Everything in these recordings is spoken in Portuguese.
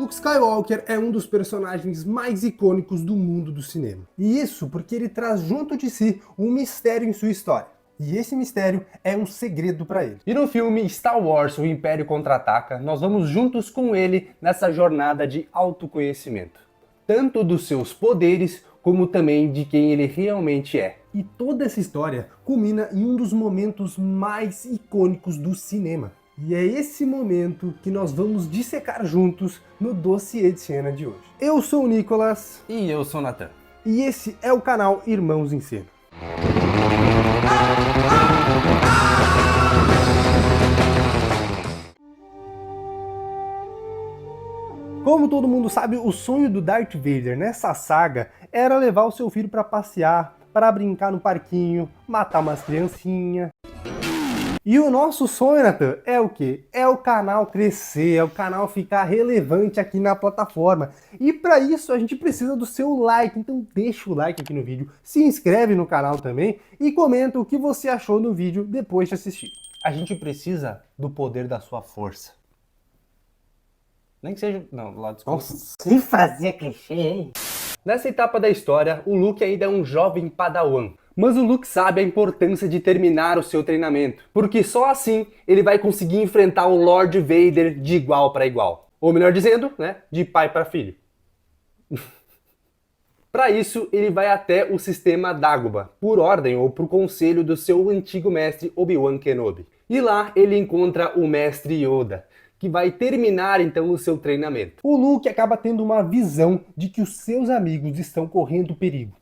Luke Skywalker é um dos personagens mais icônicos do mundo do cinema. E isso porque ele traz junto de si um mistério em sua história. E esse mistério é um segredo para ele. E no filme Star Wars, o Império Contra-Ataca, nós vamos juntos com ele nessa jornada de autoconhecimento. Tanto dos seus poderes, como também de quem ele realmente é. E toda essa história culmina em um dos momentos mais icônicos do cinema. E é esse momento que nós vamos dissecar juntos no dossiê de cena de hoje. Eu sou o Nicolas. E eu sou o Nathan. E esse é o canal Irmãos em Cena. Como todo mundo sabe, o sonho do Darth Vader nessa saga era levar o seu filho para passear, para brincar no parquinho, matar umas criancinhas. E o nosso sonho, Nathan, é o quê? É o canal crescer, é o canal ficar relevante aqui na plataforma. E para isso a gente precisa do seu like, então deixa o like aqui no vídeo, se inscreve no canal também e comenta o que você achou no vídeo depois de assistir. A gente precisa do poder da sua força. Nem que seja... Não, lá desculpa. Nossa, sem fazer clichê, hein? Nessa etapa da história, o Luke ainda é um jovem padawan. Mas o Luke sabe a importância de terminar o seu treinamento, porque só assim ele vai conseguir enfrentar o Lord Vader de igual para igual. Ou melhor dizendo, né, de pai para filho. Para isso, ele vai até o sistema Dagobah, por ordem ou por conselho do seu antigo mestre Obi-Wan Kenobi. E lá ele encontra o mestre Yoda, que vai terminar então o seu treinamento. O Luke acaba tendo uma visão de que os seus amigos estão correndo perigo.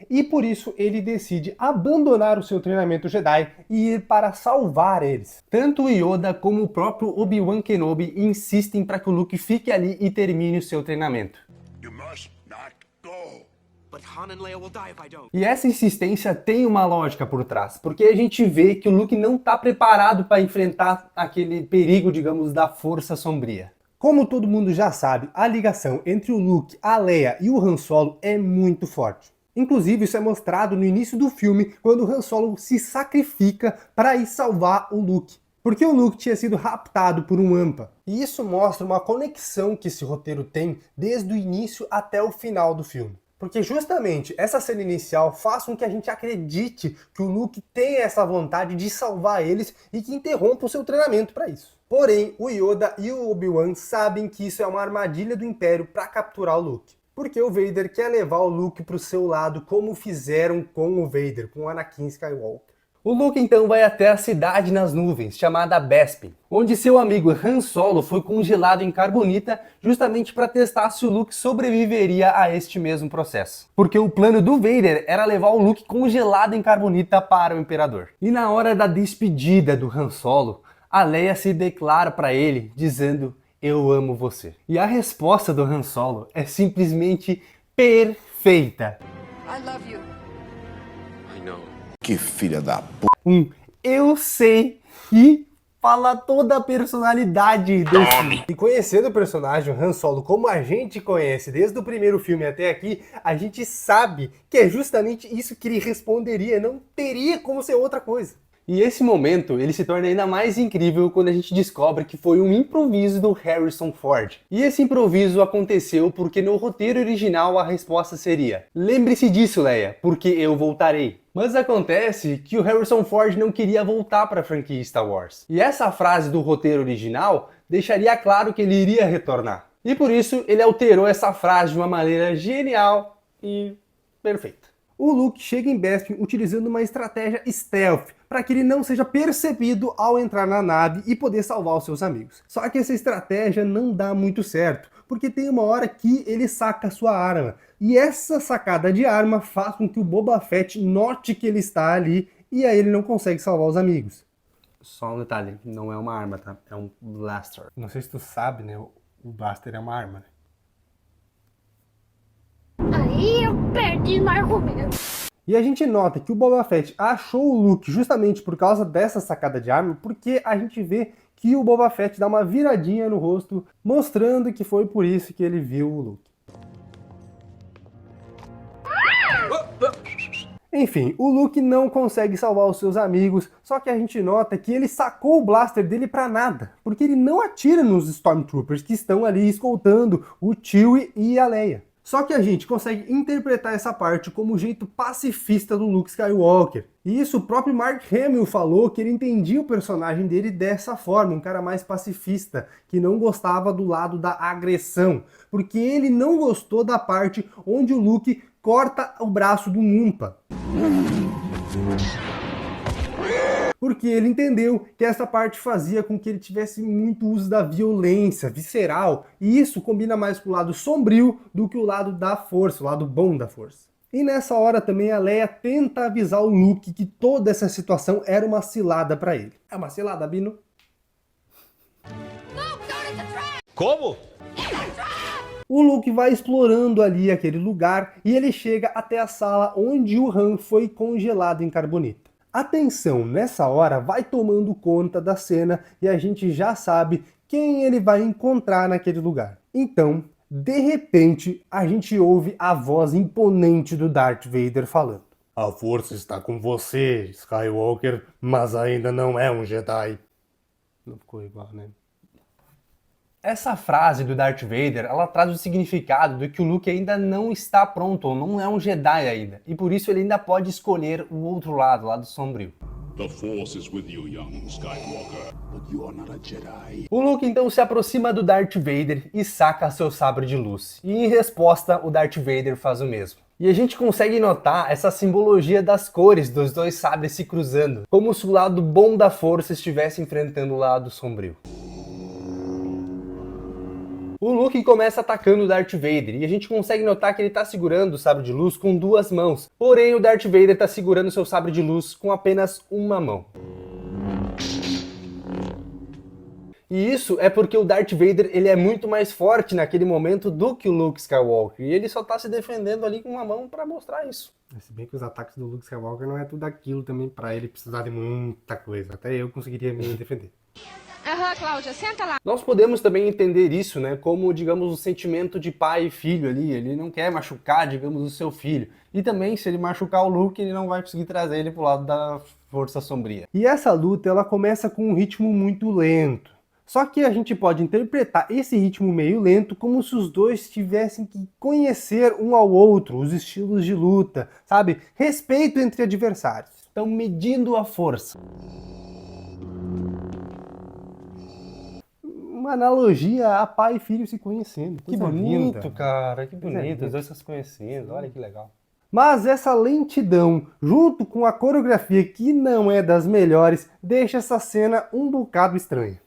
E por isso ele decide abandonar o seu treinamento Jedi e ir para salvar eles. Tanto o Yoda como o próprio Obi-Wan Kenobi insistem para que o Luke fique ali e termine o seu treinamento. E essa insistência tem uma lógica por trás, porque a gente vê que o Luke não está preparado para enfrentar aquele perigo, digamos, da força sombria. Como todo mundo já sabe, a ligação entre o Luke, a Leia e o Han Solo é muito forte. Inclusive, isso é mostrado no início do filme, quando o Han Solo se sacrifica para ir salvar o Luke. Porque o Luke tinha sido raptado por um Ampa. E isso mostra uma conexão que esse roteiro tem desde o início até o final do filme. Porque justamente essa cena inicial faz com que a gente acredite que o Luke tem essa vontade de salvar eles e que interrompa o seu treinamento para isso. Porém, o Yoda e o Obi-Wan sabem que isso é uma armadilha do Império para capturar o Luke. Porque o Vader quer levar o Luke para o seu lado como fizeram com o Vader, com o Anakin Skywalker. O Luke então vai até a cidade nas nuvens, chamada Bespin, onde seu amigo Han Solo foi congelado em carbonita justamente para testar se o Luke sobreviveria a este mesmo processo. Porque o plano do Vader era levar o Luke congelado em carbonita para o Imperador. E na hora da despedida do Han Solo, a Leia se declara para ele dizendo: "Eu amo você". E a resposta do Han Solo é simplesmente perfeita. I love you. I know. Que filha da p... Eu sei, que fala toda a personalidade desse filme. E conhecendo o personagem Han Solo como a gente conhece desde o primeiro filme até aqui, a gente sabe que é justamente isso que ele responderia, não teria como ser outra coisa. E esse momento, ele se torna ainda mais incrível quando a gente descobre que foi um improviso do Harrison Ford. E esse improviso aconteceu porque no roteiro original a resposta seria: "Lembre-se disso, Leia, porque eu voltarei". Mas acontece que o Harrison Ford não queria voltar para a franquia Star Wars. E essa frase do roteiro original deixaria claro que ele iria retornar. E por isso ele alterou essa frase de uma maneira genial e perfeita. O Luke chega em Bespin utilizando uma estratégia stealth, para que ele não seja percebido ao entrar na nave e poder salvar os seus amigos. Só que essa estratégia não dá muito certo, porque tem uma hora que ele saca sua arma. E essa sacada de arma faz com que o Boba Fett note que ele está ali e aí ele não consegue salvar os amigos. Só um detalhe, não é uma arma, tá? É um blaster. Não sei se tu sabe, né? O blaster é uma arma, né? Aí eu perdi no argumento. E a gente nota que o Boba Fett achou o Luke justamente por causa dessa sacada de arma, porque a gente vê que o Boba Fett dá uma viradinha no rosto, mostrando que foi por isso que ele viu o Luke. Enfim, o Luke não consegue salvar os seus amigos, só que a gente nota que ele sacou o blaster dele pra nada, porque ele não atira nos Stormtroopers que estão ali escoltando o Chewie e a Leia. Só que a gente consegue interpretar essa parte como o jeito pacifista do Luke Skywalker. E isso o próprio Mark Hamill falou, que ele entendia o personagem dele dessa forma, um cara mais pacifista, que não gostava do lado da agressão, porque ele não gostou da parte onde o Luke corta o braço do Mumpa. Porque ele entendeu que essa parte fazia com que ele tivesse muito uso da violência visceral, e isso combina mais com o lado sombrio do que o lado da força, o lado bom da força. E nessa hora também a Leia tenta avisar o Luke que toda essa situação era uma cilada para ele. É uma cilada, Bino? Como? O Luke vai explorando ali aquele lugar e ele chega até a sala onde o Han foi congelado em carbonita. A tensão nessa hora vai tomando conta da cena e a gente já sabe quem ele vai encontrar naquele lugar. Então, de repente, a gente ouve a voz imponente do Darth Vader falando: "A força está com você, Skywalker, mas ainda não é um Jedi." Não ficou igual, né? Essa frase do Darth Vader, ela traz o significado de que o Luke ainda não está pronto, ou não é um Jedi ainda, e por isso ele ainda pode escolher o outro lado, o lado sombrio. The Force is with you, young Skywalker, but you are not a Jedi. O Luke então se aproxima do Darth Vader e saca seu sabre de luz, e em resposta o Darth Vader faz o mesmo. E a gente consegue notar essa simbologia das cores dos dois sabres se cruzando, como se o lado bom da força estivesse enfrentando o lado sombrio. O Luke começa atacando o Darth Vader e a gente consegue notar que ele está segurando o sabre de luz com duas mãos. Porém, o Darth Vader está segurando seu sabre de luz com apenas uma mão. E isso é porque o Darth Vader ele é muito mais forte naquele momento do que o Luke Skywalker. E ele só está se defendendo ali com uma mão para mostrar isso. Se bem que os ataques do Luke Skywalker não é tudo aquilo também para ele precisar de muita coisa. Até eu conseguiria me defender. Aham, Cláudia, senta lá. Nós podemos também entender isso, né, como, digamos, o sentimento de pai e filho ali. Ele não quer machucar, digamos, o seu filho. E também, se ele machucar o Luke, ele não vai conseguir trazer ele pro lado da força sombria. E essa luta, ela começa com um ritmo muito lento. Só que a gente pode interpretar esse ritmo meio lento como se os dois tivessem que conhecer um ao outro, os estilos de luta, sabe? Respeito entre adversários. Estão medindo a força. Uma analogia a pai e filho se conhecendo. Que Coisa bonito, linda. cara, que bonito. linda. Os dois estão se conhecendo, olha que legal. Mas essa lentidão, junto com a coreografia que não é das melhores, deixa essa cena um bocado estranha.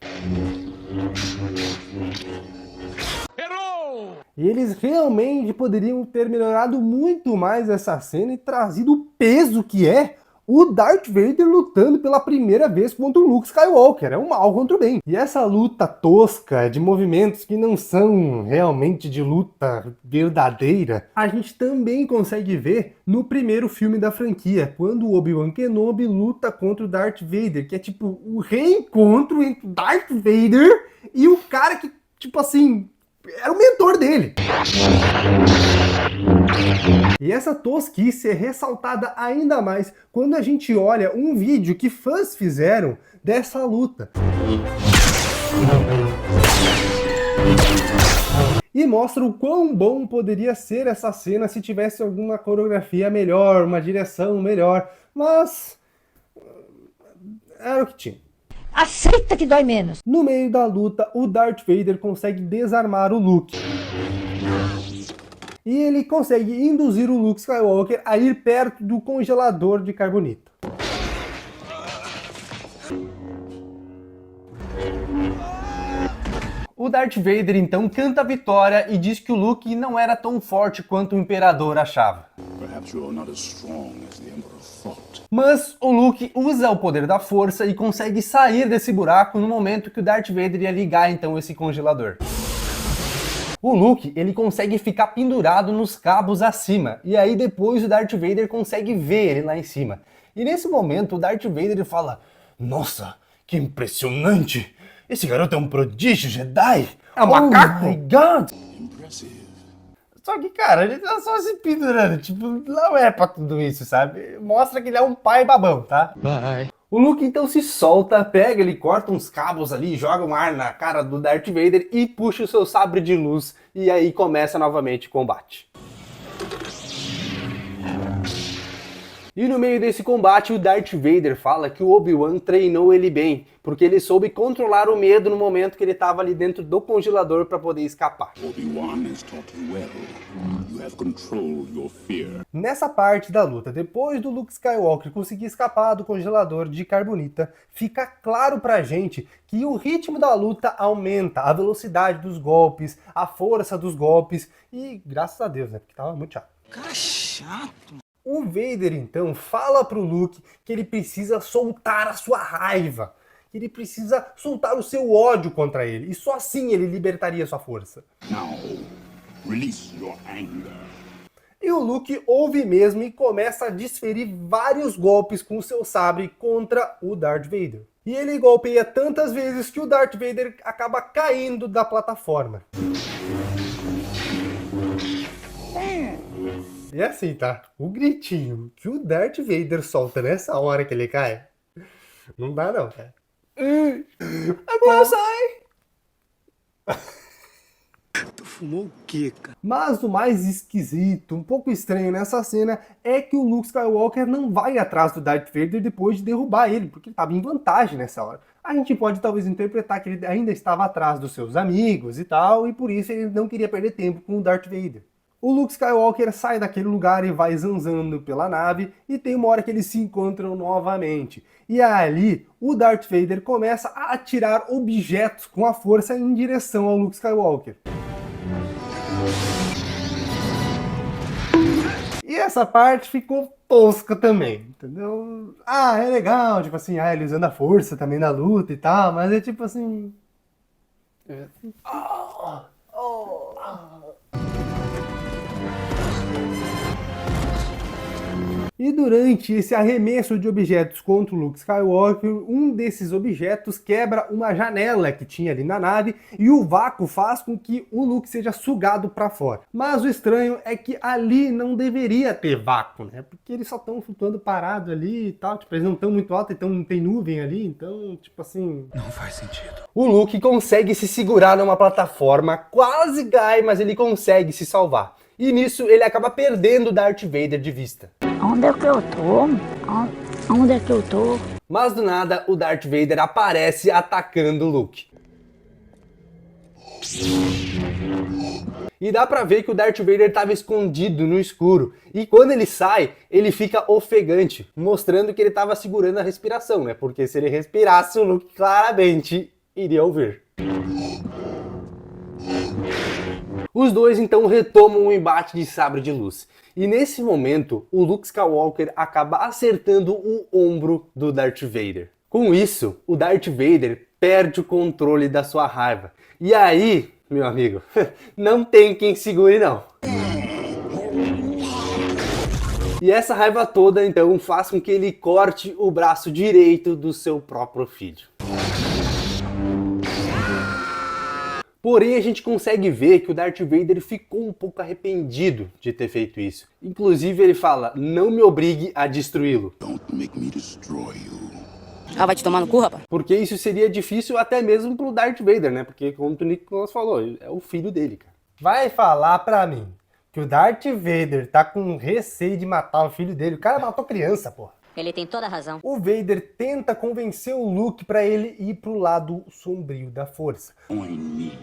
Errou! E eles realmente poderiam ter melhorado muito mais essa cena e trazido o peso que é o Darth Vader lutando pela primeira vez contra o Luke Skywalker. É o mal contra o bem. E essa luta tosca, de movimentos que não são realmente de luta verdadeira, a gente também consegue ver no primeiro filme da franquia, quando o Obi-Wan Kenobi luta contra o Darth Vader, que é tipo o reencontro entre o Darth Vader e o cara que, tipo assim, era o mentor dele. E essa tosquice é ressaltada ainda mais quando a gente olha um vídeo que fãs fizeram dessa luta. E mostra o quão bom poderia ser essa cena se tivesse alguma coreografia melhor, uma direção melhor, mas era o que tinha. Aceita que dói menos. No meio da luta, o Darth Vader consegue desarmar o Luke. E ele consegue induzir o Luke Skywalker a ir perto do congelador de carbonita. O Darth Vader então canta a vitória e diz que o Luke não era tão forte quanto o Imperador achava. Perhaps you are not as strong as the Emperor thought. Mas o Luke usa o poder da força e consegue sair desse buraco no momento que o Darth Vader ia ligar então esse congelador. O Luke, ele consegue ficar pendurado nos cabos acima, e aí depois o Darth Vader consegue ver ele lá em cima. E nesse momento o Darth Vader fala: "Nossa, que impressionante! Esse garoto é um prodígio Jedi! É um macaco! Oh my God!" Impressive. Só que, cara, ele tá só se pendurando, tipo, não é pra tudo isso, sabe? Mostra que ele é um pai babão, tá? Bye. O Luke então se solta, pega, ele corta uns cabos ali, joga um ar na cara do Darth Vader e puxa o seu sabre de luz, e aí começa novamente o combate. E no meio desse combate, o Darth Vader fala que o Obi-Wan treinou ele bem, porque ele soube controlar o medo no momento que ele estava ali dentro do congelador para poder escapar. Obi-Wan has taught you well. You have controlled your fear. Nessa parte da luta, depois do Luke Skywalker conseguir escapar do congelador de carbonita, fica claro pra gente que o ritmo da luta aumenta, a velocidade dos golpes, a força dos golpes e, graças a Deus, né, porque tava muito chato. Cara chato. O Vader, então, fala pro Luke que ele precisa soltar a sua raiva, que ele precisa soltar o seu ódio contra ele, e só assim ele libertaria sua força. Now, release your anger. E o Luke ouve mesmo e começa a desferir vários golpes com o seu sabre contra o Darth Vader. E ele golpeia tantas vezes que o Darth Vader acaba caindo da plataforma. E assim, tá? O gritinho que o Darth Vader solta nessa hora que ele cai, não dá não, cara. Agora sai! Tu fumou o quê, cara? Mas o mais esquisito, um pouco estranho nessa cena, é que o Luke Skywalker não vai atrás do Darth Vader depois de derrubar ele, porque ele estava em vantagem nessa hora. A gente pode talvez interpretar que ele ainda estava atrás dos seus amigos e tal, e por isso ele não queria perder tempo com o Darth Vader. O Luke Skywalker sai daquele lugar e vai zanzando pela nave, e tem uma hora que eles se encontram novamente. E ali, o Darth Vader começa a atirar objetos com a força em direção ao Luke Skywalker. E essa parte ficou tosca também, entendeu? Ah, é legal, tipo assim, ele usando a força também na luta e tal, mas é tipo assim... E durante esse arremesso de objetos contra o Luke Skywalker, um desses objetos quebra uma janela que tinha ali na nave e o vácuo faz com que o Luke seja sugado para fora. Mas o estranho é que ali não deveria ter vácuo, né? Porque eles só estão flutuando parado ali e tal, tipo, eles não estão muito altos, então não tem nuvem ali, então, tipo assim... Não faz sentido. O Luke consegue se segurar numa plataforma, quase cai, mas ele consegue se salvar. E nisso ele acaba perdendo o Darth Vader de vista. Onde é que eu tô? Onde é que eu tô? Mas do nada, o Darth Vader aparece atacando o Luke. E dá pra ver que o Darth Vader estava escondido no escuro. E quando ele sai, ele fica ofegante, mostrando que ele estava segurando a respiração, né? Porque se ele respirasse, o Luke claramente iria ouvir. Os dois então retomam o embate de sabre de luz. E nesse momento, o Luke Skywalker acaba acertando o ombro do Darth Vader. Com isso, o Darth Vader perde o controle da sua raiva. E aí, meu amigo, não tem quem segure não. E essa raiva toda então faz com que ele corte o braço direito do seu próprio filho. Porém, a gente consegue ver que o Darth Vader ficou um pouco arrependido de ter feito isso. Inclusive, ele fala, não me obrigue a destruí-lo. Don't make me destroy you. Ah, vai te tomar no cu, rapaz? Porque isso seria difícil até mesmo pro Darth Vader, né? Porque, como o Nicolas falou, é o filho dele, cara. Vai falar pra mim que o Darth Vader tá com receio de matar o filho dele. O cara matou criança, porra. Ele tem toda a razão. O Vader tenta convencer o Luke para ele ir pro lado sombrio da força. Join me,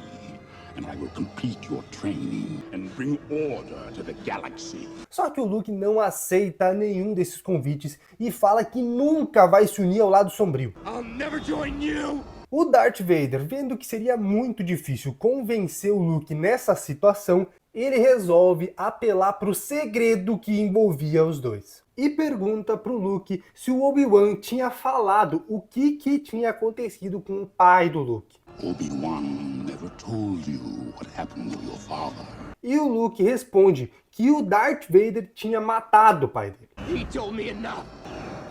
and I will complete your training and bring order to the galaxy. Só que o Luke não aceita nenhum desses convites e fala que nunca vai se unir ao lado sombrio. I'll never join you. O Darth Vader, vendo que seria muito difícil convencer o Luke nessa situação, ele resolve apelar para o segredo que envolvia os dois. E pergunta pro Luke se o Obi-Wan tinha falado o que tinha acontecido com o pai do Luke. Obi-Wan never told you what happened to your father. E o Luke responde que o Darth Vader tinha matado o pai dele. He told me enough.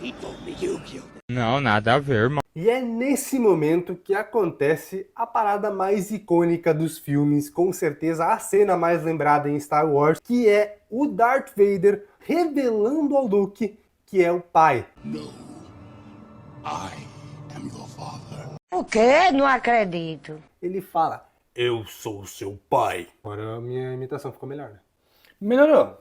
He told me you killed him. Não, nada a ver, irmão. E é nesse momento que acontece a parada mais icônica dos filmes, com certeza a cena mais lembrada em Star Wars, que é o Darth Vader revelando ao Luke que é o pai. No, I am your father. O quê? Não acredito. Ele fala, eu sou seu pai. Agora a minha imitação ficou melhor, né? Melhorou.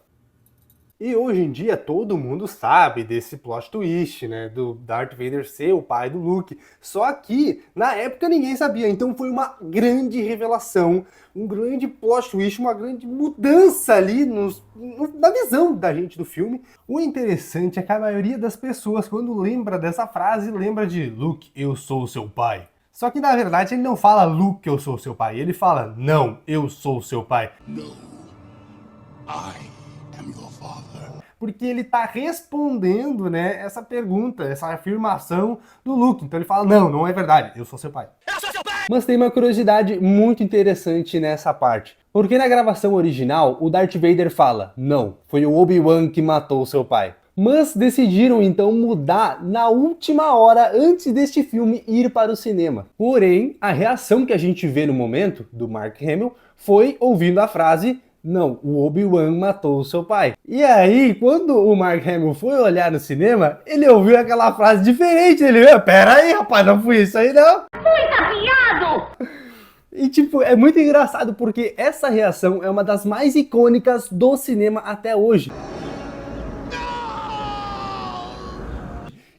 E hoje em dia todo mundo sabe desse plot twist, né? Do Darth Vader ser o pai do Luke. Só que na época ninguém sabia, então foi uma grande revelação, um grande plot twist, uma grande mudança ali na visão da gente do filme. O interessante é que a maioria das pessoas, quando lembra dessa frase, lembra de Luke, eu sou o seu pai. Só que na verdade ele não fala Luke, eu sou o seu pai, ele fala não, eu sou o seu pai. No, I am your father. Porque ele tá respondendo, né, essa pergunta, essa afirmação do Luke. Então ele fala, não é verdade, eu sou seu pai. Mas tem uma curiosidade muito interessante nessa parte. Porque na gravação original, o Darth Vader fala, não, foi o Obi-Wan que matou seu pai. Mas decidiram então mudar na última hora antes deste filme ir para o cinema. Porém, a reação que a gente vê no momento, do Mark Hamill, foi ouvindo a frase, não, o Obi-Wan matou o seu pai. E aí, quando o Mark Hamill foi olhar no cinema, ele ouviu aquela frase diferente. Ele viu, pera aí, rapaz, não foi isso aí não. E tipo, é muito engraçado porque essa reação é uma das mais icônicas do cinema até hoje.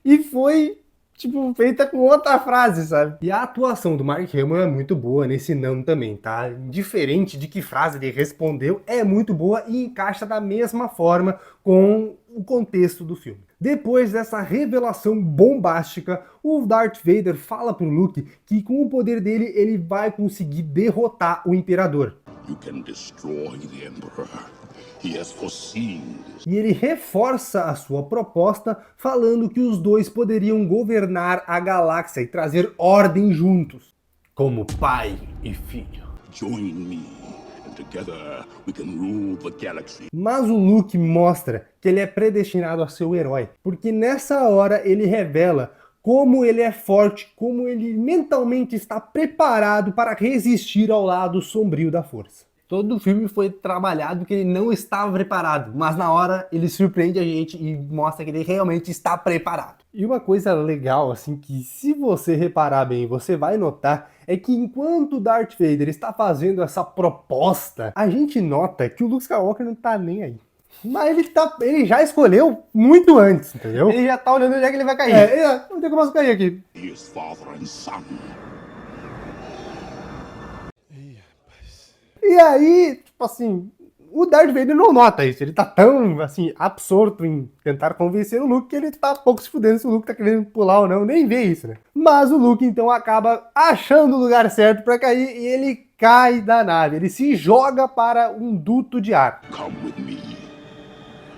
E foi, tipo, feita com outra frase, sabe? E a atuação do Mark Hamill é muito boa nesse não também, tá? Diferente de que frase ele respondeu, é muito boa e encaixa da mesma forma com o contexto do filme. Depois dessa revelação bombástica, o Darth Vader fala pro Luke que com o poder dele ele vai conseguir derrotar o Imperador. You can destroy the Emperor. He has foreseen this. E ele reforça a sua proposta falando que os dois poderiam governar a galáxia e trazer ordem juntos, como pai e filho. Join me, and together we can rule the galaxy. Mas o Luke mostra que ele é predestinado a ser o herói, porque nessa hora ele revela como ele é forte, como ele mentalmente está preparado para resistir ao lado sombrio da força. Todo o filme foi trabalhado que ele não estava preparado, mas na hora ele surpreende a gente e mostra que ele realmente está preparado. E uma coisa legal, assim, que se você reparar bem, você vai notar, é que enquanto Darth Vader está fazendo essa proposta, a gente nota que o Luke Skywalker não tá nem aí. Mas ele já escolheu muito antes, entendeu? Ele já tá olhando onde é que ele vai cair. Onde é que eu posso cair aqui? He is father and son. E aí, tipo assim, o Darth Vader não nota isso. Ele tá tão, assim, absorto em tentar convencer o Luke que ele tá pouco se fudendo se o Luke tá querendo pular ou não, nem vê isso, né? Mas o Luke, então, acaba achando o lugar certo pra cair e ele cai da nave. Ele se joga para um duto de ar. Come with me.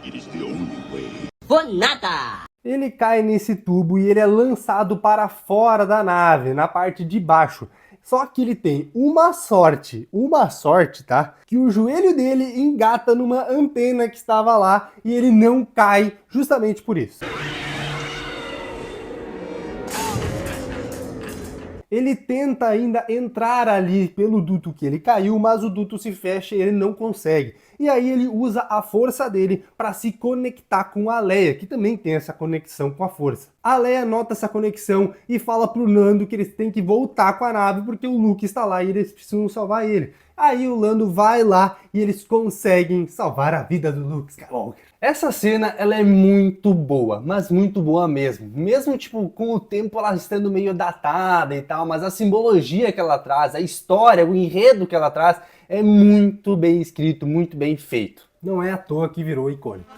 It is the only way. Vou nada! Ele cai nesse tubo e ele é lançado para fora da nave, na parte de baixo. Só que ele tem uma sorte, tá? Que o joelho dele engata numa antena que estava lá e ele não cai justamente por isso. Ele tenta ainda entrar ali pelo duto que ele caiu, mas o duto se fecha e ele não consegue. E aí ele usa a força dele para se conectar com a Leia, que também tem essa conexão com a força. A Leia nota essa conexão e fala pro Lando que eles têm que voltar com a nave porque o Luke está lá e eles precisam salvar ele. Aí o Lando vai lá e eles conseguem salvar a vida do Luke Skywalker. Essa cena, ela é muito boa, mas muito boa mesmo. Mesmo, tipo, com o tempo ela estando meio datada e tal, mas a simbologia que ela traz, a história, o enredo que ela traz, é muito bem escrito, muito bem feito. Não é à toa que virou icônico.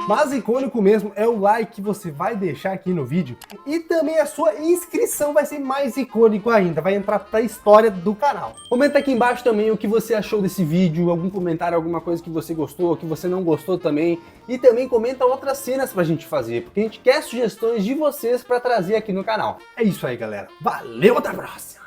Mas icônico mesmo é o like que você vai deixar aqui no vídeo e também a sua inscrição vai ser mais icônico ainda, vai entrar pra história do canal. Comenta aqui embaixo também o que você achou desse vídeo, algum comentário, alguma coisa que você gostou, que você não gostou também. E também comenta outras cenas pra gente fazer, porque a gente quer sugestões de vocês pra trazer aqui no canal. É isso aí, galera. Valeu, até a próxima!